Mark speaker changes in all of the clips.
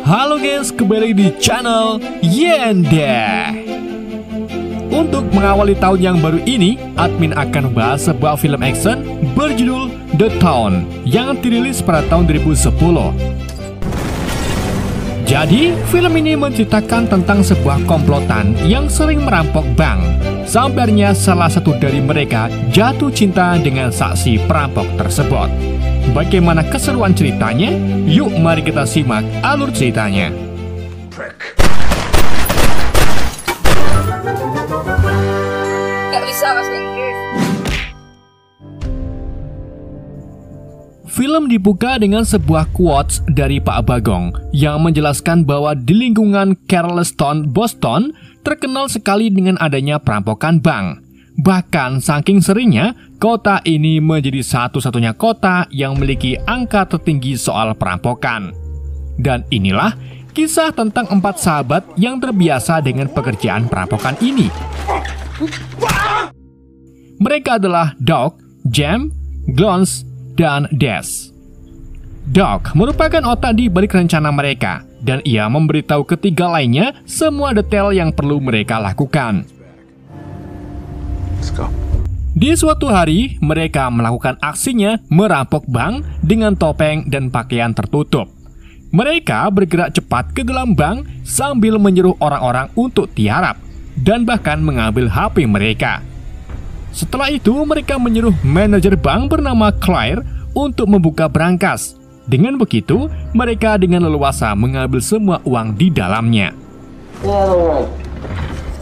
Speaker 1: Halo guys, kembali di channel Yenda. Untuk mengawali tahun yang baru ini, admin akan membahas sebuah film action berjudul The Town yang dirilis pada tahun 2010. Jadi, film ini menceritakan tentang sebuah komplotan yang sering merampok bank. Sampai salah satu dari mereka jatuh cinta dengan saksi perampok tersebut. Bagaimana keseruan ceritanya? Yuk mari kita simak alur ceritanya.
Speaker 2: Gak bisa bahasa Inggris.
Speaker 1: Film dibuka dengan sebuah quotes dari Pak Bagong yang menjelaskan bahwa di lingkungan Charleston, Boston terkenal sekali dengan adanya perampokan bank. Bahkan saking seringnya, kota ini menjadi satu-satunya kota yang memiliki angka tertinggi soal perampokan. Dan inilah kisah tentang 4 sahabat yang terbiasa dengan pekerjaan perampokan ini. Mereka adalah Doc, Jem, Glons, dan Des. Doc merupakan otak di balik rencana mereka, dan ia memberitahu ketiga lainnya semua detail yang perlu mereka lakukan. Di suatu hari, mereka melakukan aksinya merampok bank dengan topeng dan pakaian tertutup. Mereka bergerak cepat ke dalam bank sambil menyuruh orang-orang untuk tiarap dan bahkan mengambil HP mereka. Setelah itu, mereka menyuruh manajer bank bernama Claire untuk membuka brankas. Dengan begitu, mereka dengan leluasa mengambil semua uang di dalamnya.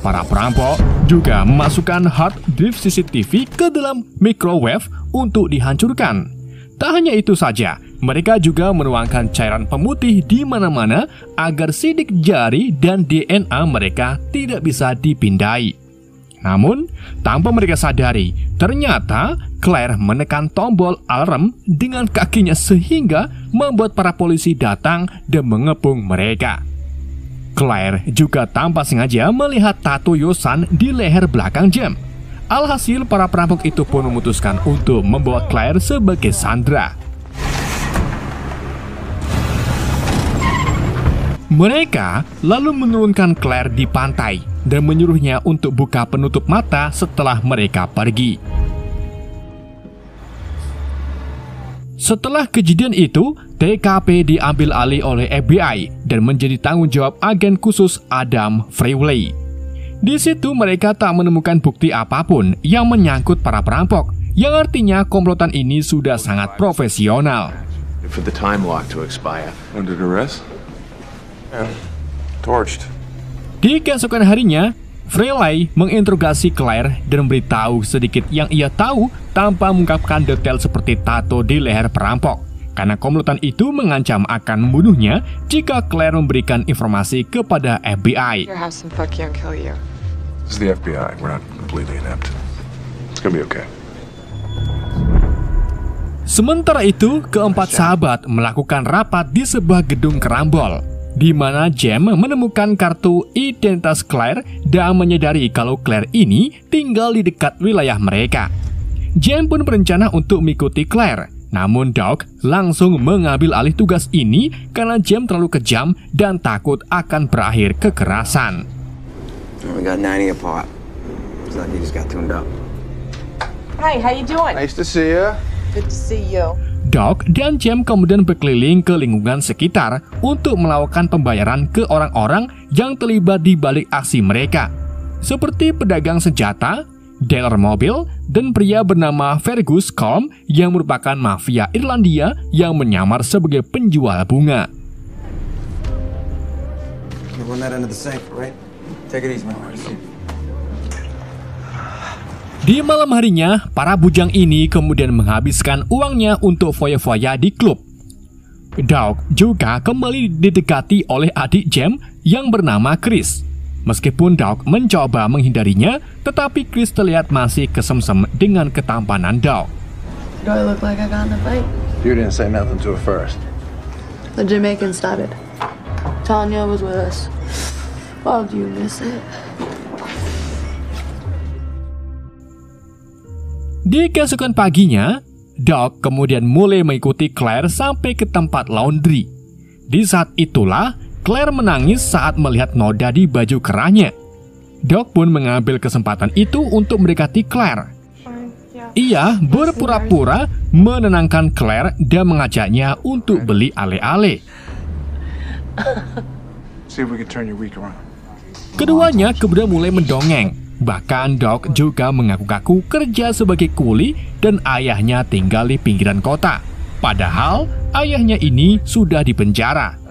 Speaker 1: Para perampok juga memasukkan hard drive CCTV ke dalam microwave untuk dihancurkan. Tak hanya itu saja, mereka juga menuangkan cairan pemutih di mana-mana agar sidik jari dan DNA mereka tidak bisa dipindai. Namun, tanpa mereka sadari, ternyata Claire menekan tombol alarm dengan kakinya sehingga membuat para polisi datang dan mengepung mereka. Claire juga tanpa sengaja melihat tato Yosan di leher belakang Jem. Alhasil, para perampok itu pun memutuskan untuk membawa Claire sebagai sandera. Mereka lalu menurunkan Claire di pantai dan menyuruhnya untuk buka penutup mata setelah mereka pergi. Setelah kejadian itu, TKP diambil alih oleh FBI dan menjadi tanggung jawab agen khusus Adam Freeway. Di situ mereka tak menemukan bukti apapun yang menyangkut para perampok, yang artinya komplotan ini sudah sangat profesional. Di keesokan harinya, Freeway menginterogasi Claire dan memberitahu sedikit yang ia tahu tanpa mengungkapkan detail seperti tato di leher perampok, karena komplotan itu mengancam akan membunuhnya jika Claire memberikan informasi kepada FBI. Sementara itu, keempat sahabat melakukan rapat di sebuah gedung kerambol, di mana Jem menemukan kartu identitas Claire dan menyadari kalau Claire ini tinggal di dekat wilayah mereka. Jem pun berencana untuk mengikuti Claire, namun Doc langsung mengambil alih tugas ini karena Jem terlalu kejam dan takut akan berakhir kekerasan.
Speaker 2: Hi, how you doing?
Speaker 3: Nice to see you.
Speaker 2: Good to see you.
Speaker 1: Doc dan Jem kemudian berkeliling ke lingkungan sekitar untuk melakukan pembayaran ke orang-orang yang terlibat di balik aksi mereka, seperti pedagang senjata, dealer mobil, dan pria bernama Fergus Colm yang merupakan mafia Irlandia yang menyamar sebagai penjual bunga. Di malam harinya, para bujang ini kemudian menghabiskan uangnya untuk foya-foya di klub. Doc juga kembali didekati oleh adik Jem yang bernama Chris. Meskipun Doc mencoba menghindarinya, tetapi Chris terlihat masih kesemsem dengan ketampanan Doc.
Speaker 4: Do I look like I got in a fight?
Speaker 3: You didn't say nothing to her first.
Speaker 4: The Jamaican started. Tanya was with us. Oh, do you miss it?
Speaker 1: Di keesokan paginya, Doc kemudian mulai mengikuti Claire sampai ke tempat laundry. Di saat itulah, Claire menangis saat melihat noda di baju kerahnya. Doc pun mengambil kesempatan itu untuk mendekati Claire. Ia berpura-pura menenangkan Claire dan mengajaknya untuk beli ale-ale. Keduanya kemudian mulai mendongeng. Bahkan Doc juga mengaku-ngaku kerja sebagai kuli dan ayahnya tinggal di pinggiran kota. Padahal ayahnya ini sudah dipenjara.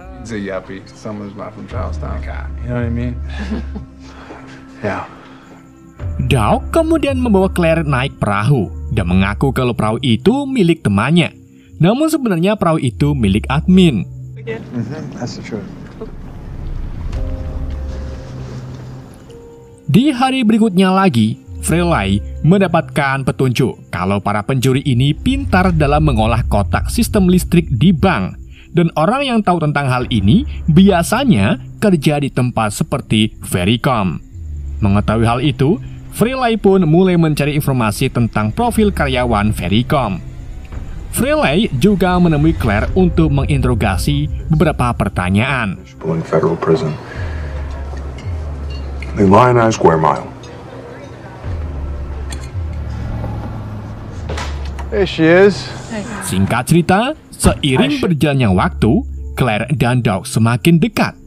Speaker 1: Doc kemudian membawa Claire naik perahu dan mengaku kalau perahu itu milik temannya. Namun sebenarnya perahu itu milik admin. Di hari berikutnya lagi, Frelay mendapatkan petunjuk kalau para pencuri ini pintar dalam mengolah kotak sistem listrik di bank. Dan orang yang tahu tentang hal ini biasanya kerja di tempat seperti Vericom. Mengetahui hal itu, Frelay pun mulai mencari informasi tentang profil karyawan Vericom. Frelay juga menemui Claire untuk menginterogasi beberapa pertanyaan.
Speaker 5: Federal prison. The Lionized Square Mile.
Speaker 3: There she is.
Speaker 1: Singkat cerita, seiring berjalannya waktu, Claire dan Doc semakin dekat.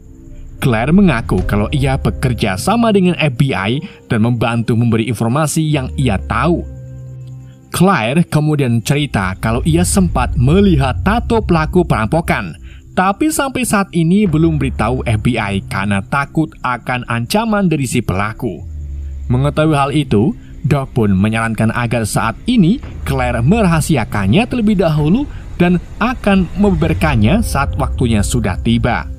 Speaker 1: Claire mengaku kalau ia bekerja sama dengan FBI dan membantu memberi informasi yang ia tahu. Claire kemudian cerita kalau ia sempat melihat tato pelaku perampokan, tapi sampai saat ini belum beritahu FBI karena takut akan ancaman dari si pelaku. Mengetahui hal itu, Doc pun menyarankan agar saat ini Claire merahasiakannya terlebih dahulu dan akan membeberkannya saat waktunya sudah tiba.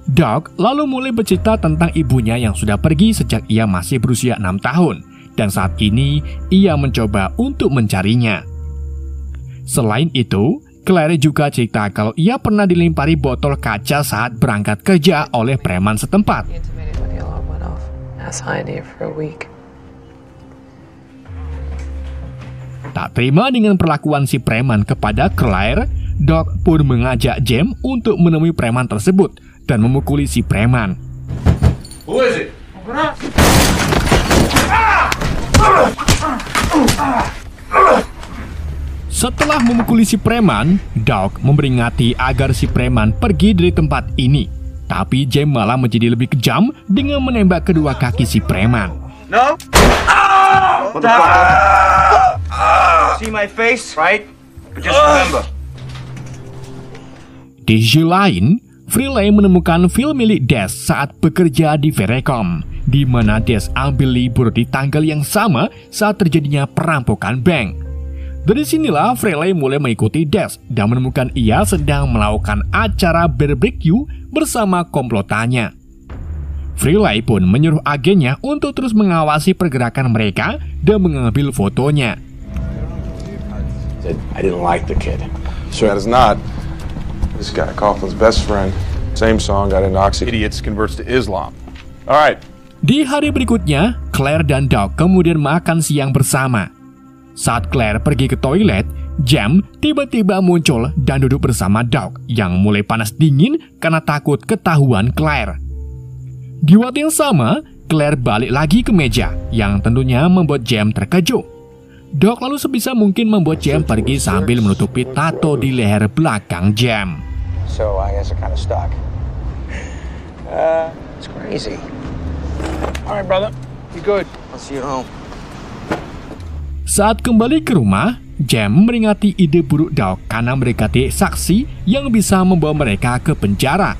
Speaker 1: Doc lalu mulai bercerita tentang ibunya yang sudah pergi sejak ia masih berusia 6 tahun dan saat ini ia mencoba untuk mencarinya. Selain itu, Claire juga cerita kalau ia pernah dilempari botol kaca saat berangkat kerja oleh preman setempat. Tak terima dengan perlakuan si preman kepada Claire, Doc pun mengajak Jem untuk menemui preman tersebut dan memukuli si preman.
Speaker 3: Who is it?
Speaker 1: Setelah memukuli si preman, Doc memperingati agar si preman pergi dari tempat ini. Tapi Jem malah menjadi lebih kejam dengan menembak kedua kaki si preman.
Speaker 6: No? See my face, right? But just remember.
Speaker 1: Di sisi lain, Frelay menemukan file milik Des saat bekerja di Vericom, di mana Des ambil libur di tanggal yang sama saat terjadinya perampokan bank. Dari sinilah Frelay mulai mengikuti Des dan menemukan ia sedang melakukan acara barbecue bersama komplotannya. Frelay pun menyuruh agennya untuk terus mengawasi pergerakan mereka dan mengambil fotonya.
Speaker 5: I didn't like the kid. So that is not. This guy, Coughlin's best friend. Same song, got an oxy. Idiots converts to Islam. All right.
Speaker 1: Di hari berikutnya, Claire dan Doc kemudian makan siang bersama. Saat Claire pergi ke toilet, Jem tiba-tiba muncul dan duduk bersama Doc yang mulai panas dingin karena takut ketahuan Claire. Di waktu yang sama, Claire balik lagi ke meja yang tentunya membuat Jem terkejut. Doc lalu sebisa mungkin membuat Jem pergi sambil menutupi tato di leher belakang Jem.
Speaker 6: So I guess I kind of stuck. It's crazy. All right, brother. You good? I'll see you home.
Speaker 1: Saat kembali ke rumah, Jem meringati ide buruk Doc karena mendekati saksi yang bisa membawa mereka ke penjara.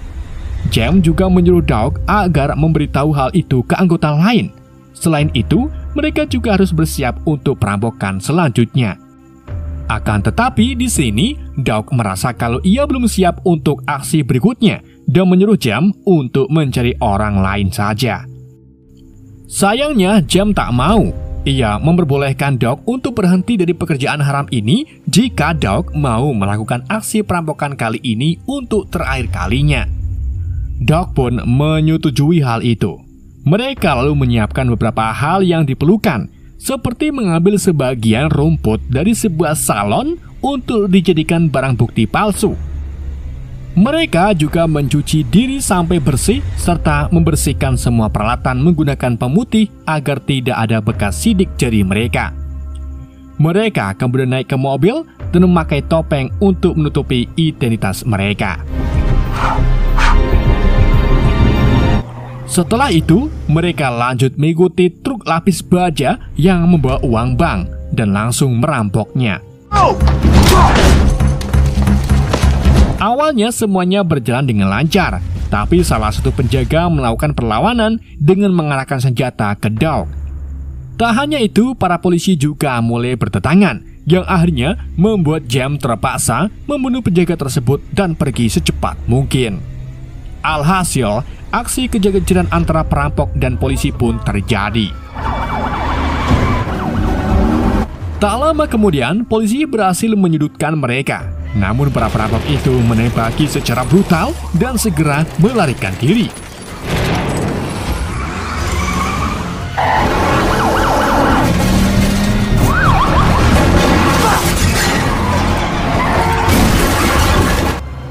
Speaker 1: Jem juga menyuruh Doc agar memberitahu hal itu ke anggota lain. Selain itu, mereka juga harus bersiap untuk perampokan selanjutnya. Akan tetapi di sini, Doc merasa kalau ia belum siap untuk aksi berikutnya dan menyuruh Jem untuk mencari orang lain saja. Sayangnya, Jem tak mau. Ia memperbolehkan Doc untuk berhenti dari pekerjaan haram ini jika Doc mau melakukan aksi perampokan kali ini untuk terakhir kalinya. Doc pun menyetujui hal itu. Mereka lalu menyiapkan beberapa hal yang diperlukan, seperti mengambil sebagian rumput dari sebuah salon untuk dijadikan barang bukti palsu. Mereka juga mencuci diri sampai bersih serta membersihkan semua peralatan menggunakan pemutih agar tidak ada bekas sidik jari mereka. Mereka kemudian naik ke mobil dan memakai topeng untuk menutupi identitas mereka. Setelah itu, mereka lanjut mengikuti truk lapis baja yang membawa uang bank dan langsung merampoknya. Awalnya semuanya berjalan dengan lancar, tapi salah satu penjaga melakukan perlawanan dengan mengarahkan senjata ke Doug. Tak hanya itu, para polisi juga mulai berdatangan, yang akhirnya membuat James terpaksa membunuh penjaga tersebut dan pergi secepat mungkin. Alhasil, aksi kejar-kejaran antara perampok dan polisi pun terjadi. Tak lama kemudian, polisi berhasil menyudutkan mereka. Namun para perampok itu menembaki secara brutal dan segera melarikan diri.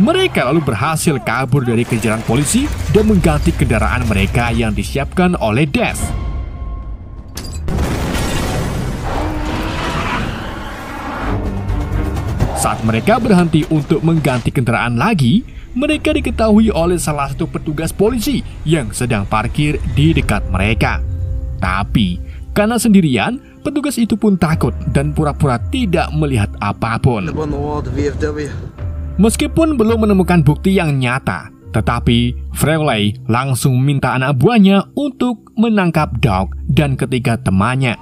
Speaker 1: Mereka lalu berhasil kabur dari kejaran polisi dan mengganti kendaraan mereka yang disiapkan oleh Des. Saat mereka berhenti untuk mengganti kendaraan lagi, mereka diketahui oleh salah satu petugas polisi yang sedang parkir di dekat mereka. Tapi, karena sendirian, petugas itu pun takut dan pura-pura tidak melihat apapun. Meskipun belum menemukan bukti yang nyata, tetapi Frehley langsung minta anak buahnya untuk menangkap Doug dan ketiga temannya.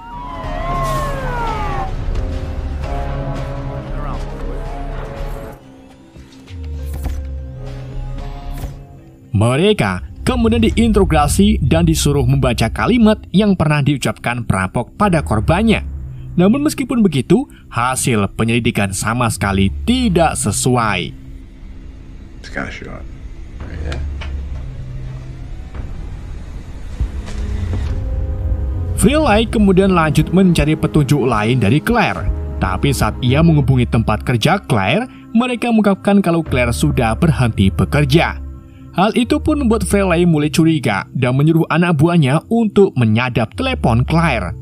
Speaker 1: Mereka kemudian diinterogasi dan disuruh membaca kalimat yang pernah diucapkan perampok pada korbannya. Namun meskipun begitu, hasil penyelidikan sama sekali tidak sesuai. Frehley kemudian lanjut mencari petunjuk lain dari Claire. Tapi saat ia menghubungi tempat kerja Claire, mereka mengungkapkan kalau Claire sudah berhenti bekerja. Hal itu pun membuat Frehley mulai curiga dan menyuruh anak buahnya untuk menyadap telepon Claire.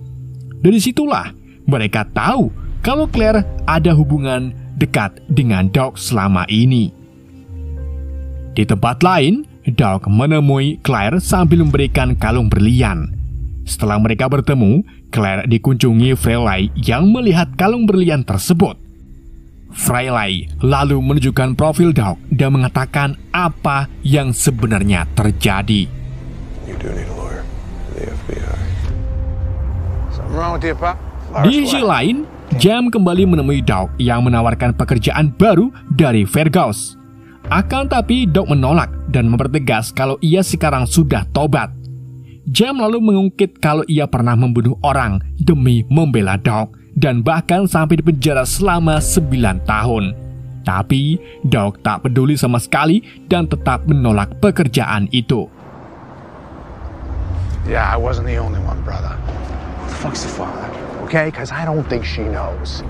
Speaker 1: Dari situlah mereka tahu kalau Claire ada hubungan dekat dengan Doug selama ini. Di tempat lain, Doug menemui Claire sambil memberikan kalung berlian. Setelah mereka bertemu, Claire dikunjungi Frehley yang melihat kalung berlian tersebut. Frehley lalu menunjukkan profil Doug dan mengatakan apa yang sebenarnya terjadi.
Speaker 5: You do need a lawyer for the FBI.
Speaker 6: Something wrong with you, Pop?
Speaker 1: Di sisi lain, James kembali menemui Doug yang menawarkan pekerjaan baru dari Fergus. Akan tapi Doug menolak dan mempertegas kalau ia sekarang sudah tobat. James lalu mengungkit kalau ia pernah membunuh orang demi membela Doug dan bahkan sampai di penjara selama 9 tahun. Tapi Doug tak peduli sama sekali dan tetap menolak pekerjaan itu.
Speaker 6: Yeah, I wasn't the only one, brother. Who the fuck's the father? Okay, because I don't think she knows.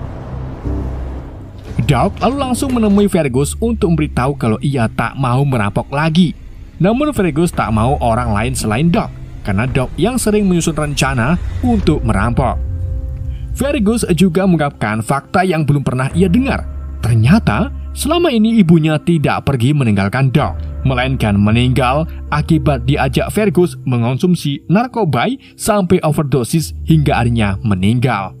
Speaker 1: Doug lalu langsung menemui Fergus untuk memberitahu kalau ia tak mau merampok lagi. Namun Fergus tak mau orang lain selain Doug, karena Doug yang sering menyusun rencana untuk merampok. Fergus juga mengungkapkan fakta yang belum pernah ia dengar. Ternyata selama ini ibunya tidak pergi meninggalkan Doug, melainkan meninggal akibat diajak Fergus mengonsumsi narkoba sampai overdosis hingga akhirnya meninggal.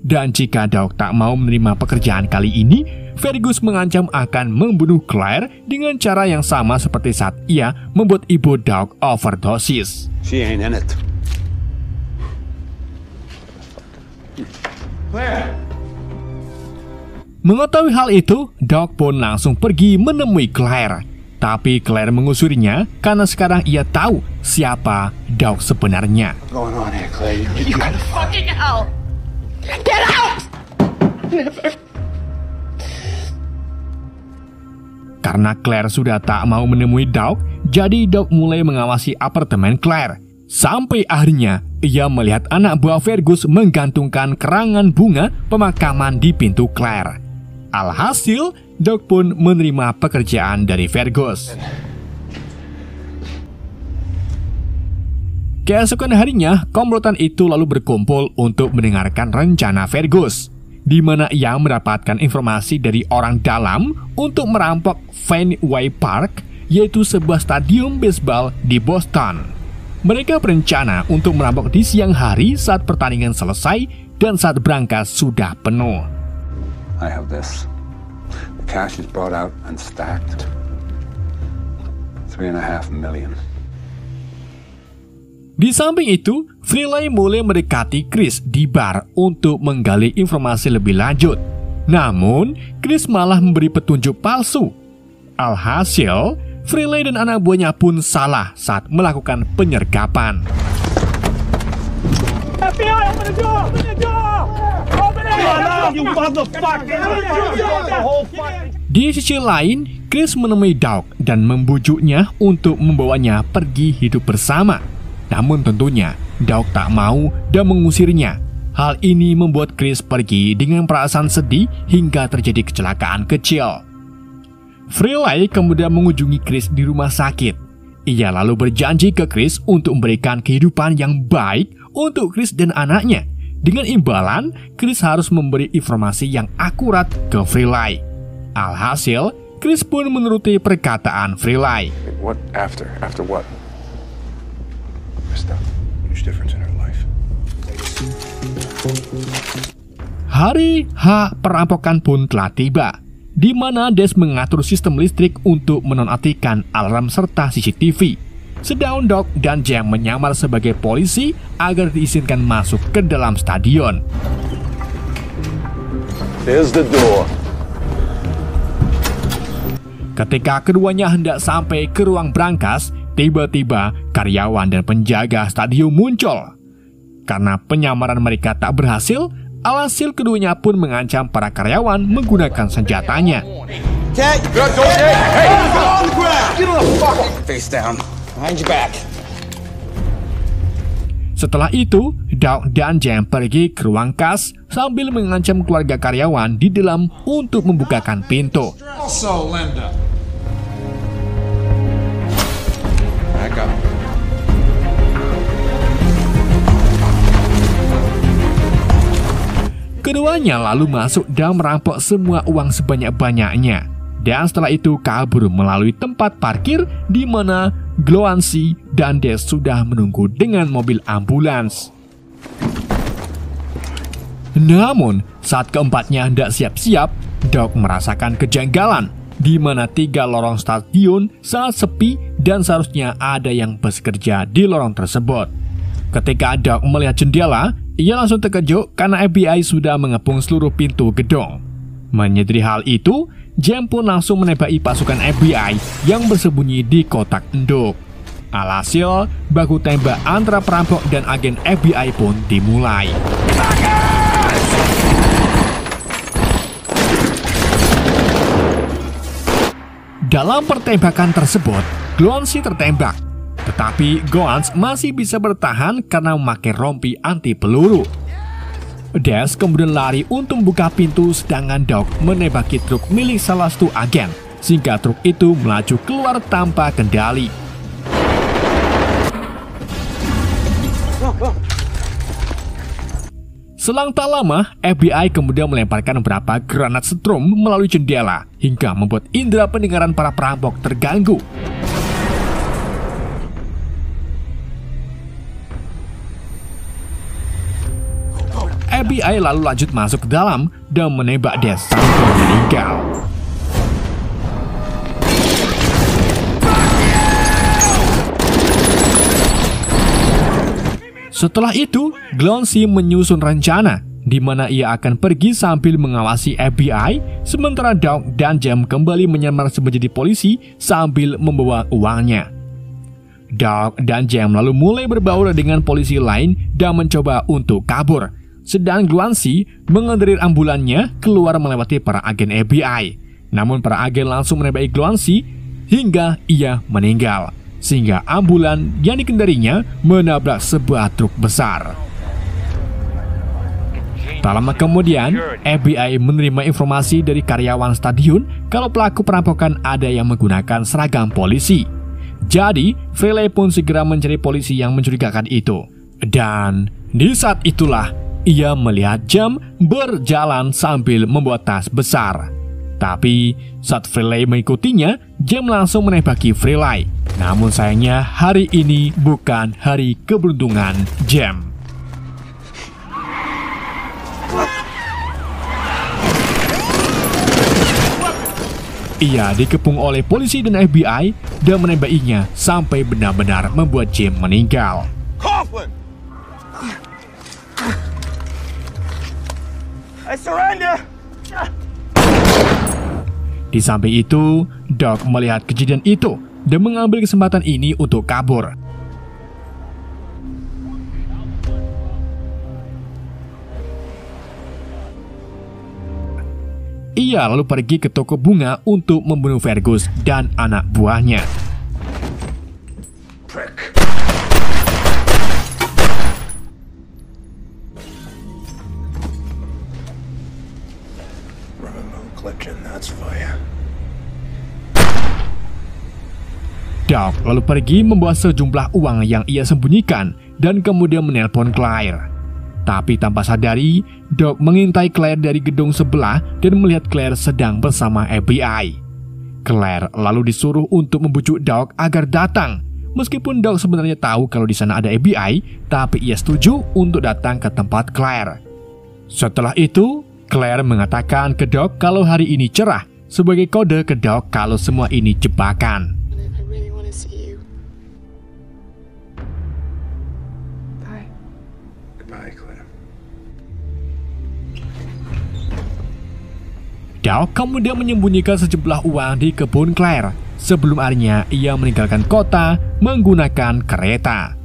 Speaker 1: Dan jika Doug tak mau menerima pekerjaan kali ini, Fergus mengancam akan membunuh Claire dengan cara yang sama seperti saat ia membuat ibu Doug overdosis.
Speaker 6: She ain't in it. Claire.
Speaker 1: Mengetahui hal itu, Doug pun langsung pergi menemui Claire. Tapi Claire mengusirnya karena sekarang ia tahu siapa Doug sebenarnya.
Speaker 6: What's going on here, Claire?
Speaker 2: You gotta fucking hell! Get out! Never.
Speaker 1: Karena Claire sudah tak mau menemui Doug, jadi Doug mulai mengawasi apartemen Claire. Sampai akhirnya ia melihat anak buah Fergus menggantungkan kerangan bunga pemakaman di pintu Claire. Alhasil, Doug pun menerima pekerjaan dari Fergus. Keesokan harinya, komplotan itu lalu berkumpul untuk mendengarkan rencana Fergus, di mana ia mendapatkan informasi dari orang dalam untuk merampok Fenway Park, yaitu sebuah stadium baseball di Boston. Mereka berencana untuk merampok di siang hari saat pertandingan selesai dan saat berangkas sudah penuh.
Speaker 7: I have this. The cash is brought out and stacked. $3.5 million.
Speaker 1: Di samping itu, Freeley mulai mendekati Chris di bar untuk menggali informasi lebih lanjut. Namun, Chris malah memberi petunjuk palsu. Alhasil, Freeley dan anak buahnya pun salah saat melakukan penyergapan.
Speaker 8: FBI, open the door! Open the door! Open it! You motherfucker!
Speaker 1: Di sisi lain, Chris menemui Doug dan membujuknya untuk membawanya pergi hidup bersama. Namun tentunya, Doug tak mau dan mengusirnya. Hal ini membuat Chris pergi dengan perasaan sedih hingga terjadi kecelakaan kecil. Freeley kemudian mengunjungi Chris di rumah sakit. Ia lalu berjanji ke Chris untuk memberikan kehidupan yang baik untuk Chris dan anaknya. Dengan imbalan, Chris harus memberi informasi yang akurat ke Freeley. Alhasil, Chris pun menuruti perkataan Freeley.
Speaker 5: What after? After what?
Speaker 6: Huge difference in her life.
Speaker 1: Hari H perampokan pun telah tiba, di mana Des mengatur sistem listrik untuk menonaktifkan alarm serta CCTV. Sedang Doug dan Jam menyamar sebagai polisi agar diizinkan masuk ke dalam stadion.
Speaker 5: There's the door.
Speaker 1: Ketika keduanya hendak sampai ke ruang brankas, tiba-tiba karyawan dan penjaga stadion muncul. Karena penyamaran mereka tak berhasil, alhasil keduanya pun mengancam para karyawan menggunakan senjatanya. Setelah itu, Doug dan Jam pergi ke ruang kas sambil mengancam keluarga karyawan di dalam untuk membukakan pintu. Keduanya lalu masuk dan merampok semua uang sebanyak-banyaknya. Dan setelah itu kabur melalui tempat parkir di mana Gloancy dan Des sudah menunggu dengan mobil ambulans. Namun, saat keempatnya hendak siap-siap, Doug merasakan kejanggalan di mana 3 lorong stadion sangat sepi dan seharusnya ada yang bekerja di lorong tersebut. Ketika Doug melihat jendela, ia langsung terkejut karena FBI sudah mengepung seluruh pintu gedung. Menyadari hal itu, Jam pun langsung menembaki pasukan FBI yang bersembunyi di kotak enduk. Alhasil, baku tembak antara perampok dan agen FBI pun dimulai. Dalam pertembakan tersebut, Gloancy tertembak. Tetapi Goans masih bisa bertahan karena memakai rompi anti peluru. Des kemudian lari untuk membuka pintu sedangkan Doug menembaki truk milik salah satu agen sehingga truk itu melaju keluar tanpa kendali. Selang tak lama, FBI kemudian melemparkan beberapa granat setrum melalui jendela hingga membuat indera pendengaran para perampok terganggu. FBI lalu lanjut masuk ke dalam dan menembak Des sampai meninggal. Setelah itu, Gloancy menyusun rencana di mana ia akan pergi sambil mengawasi FBI, sementara Doug dan Jam kembali menyamar menjadi polisi sambil membawa uangnya. Doug dan Jam lalu mulai berbaur dengan polisi lain dan mencoba untuk kabur. Sedang Gloancy mengendarai ambulannya keluar melewati para agen FBI. Namun para agen langsung menembaki Gloancy hingga ia meninggal, sehingga ambulan yang dikendarinya menabrak sebuah truk besar. Tak lama kemudian, FBI menerima informasi dari karyawan stadion kalau pelaku perampokan ada yang menggunakan seragam polisi. Jadi, Frehley pun segera mencari polisi yang mencurigakan itu. Dan di saat itulah, ia melihat jam berjalan sambil membawa tas besar. Tapi, saat Frehley mengikutinya, jam langsung menembaki Frehley. Namun sayangnya, hari ini bukan hari keberuntungan Jam. Ia dikepung oleh polisi dan FBI dan menembakinya sampai benar-benar membuat Jim meninggal.
Speaker 8: Coughlin! I surrender!
Speaker 1: Di samping itu, Doc melihat kejadian itu dan mengambil kesempatan ini untuk kabur. Ia lalu pergi ke toko bunga untuk membunuh Fergus dan anak buahnya. Doc lalu pergi membawa sejumlah uang yang ia sembunyikan dan kemudian menelpon Claire. Tapi tanpa sadari, Doc mengintai Claire dari gedung sebelah dan melihat Claire sedang bersama FBI. Claire lalu disuruh untuk membujuk Doc agar datang. Meskipun Doc sebenarnya tahu kalau di sana ada FBI, tapi ia setuju untuk datang ke tempat Claire. Setelah itu, Claire mengatakan ke Doc kalau hari ini cerah sebagai kode ke Doc kalau semua ini jebakan. Doc kemudian menyembunyikan sejumlah uang di kebun Claire. Sebelum harinya, ia meninggalkan kota menggunakan kereta.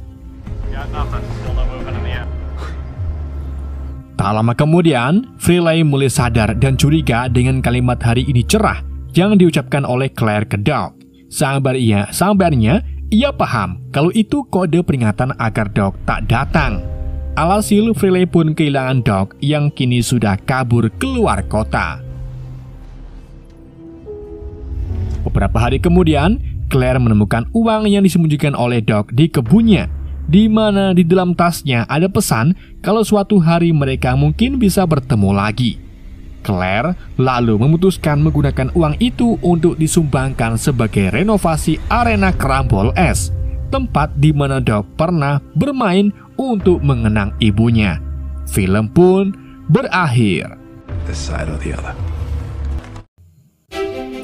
Speaker 1: Tak lama kemudian, Frehley mulai sadar dan curiga dengan kalimat hari ini cerah yang diucapkan oleh Claire ke Doc. Sampai akhirnya, ia paham kalau itu kode peringatan agar Doc tak datang. Alhasil, Frehley pun kehilangan Doc yang kini sudah kabur keluar kota. Beberapa hari kemudian, Claire menemukan uang yang disembunyikan oleh Doc di kebunnya, di mana di dalam tasnya ada pesan kalau suatu hari mereka mungkin bisa bertemu lagi. Claire lalu memutuskan menggunakan uang itu untuk disumbangkan sebagai renovasi arena kerambol es, tempat di mana Doc pernah bermain untuk mengenang ibunya. Film pun berakhir.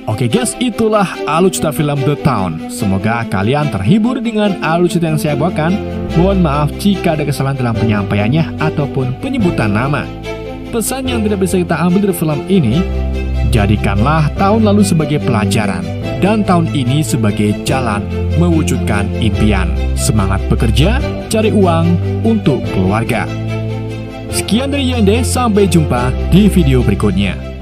Speaker 1: Oke guys, itulah alur cerita film The Town. Semoga kalian terhibur dengan alur cerita yang saya bawakan. Mohon maaf jika ada kesalahan dalam penyampaiannya ataupun penyebutan nama. Pesan yang tidak bisa kita ambil dari film ini, jadikanlah tahun lalu sebagai pelajaran dan tahun ini sebagai jalan mewujudkan impian. Semangat bekerja, cari uang untuk keluarga. Sekian dari Yende, sampai jumpa di video berikutnya.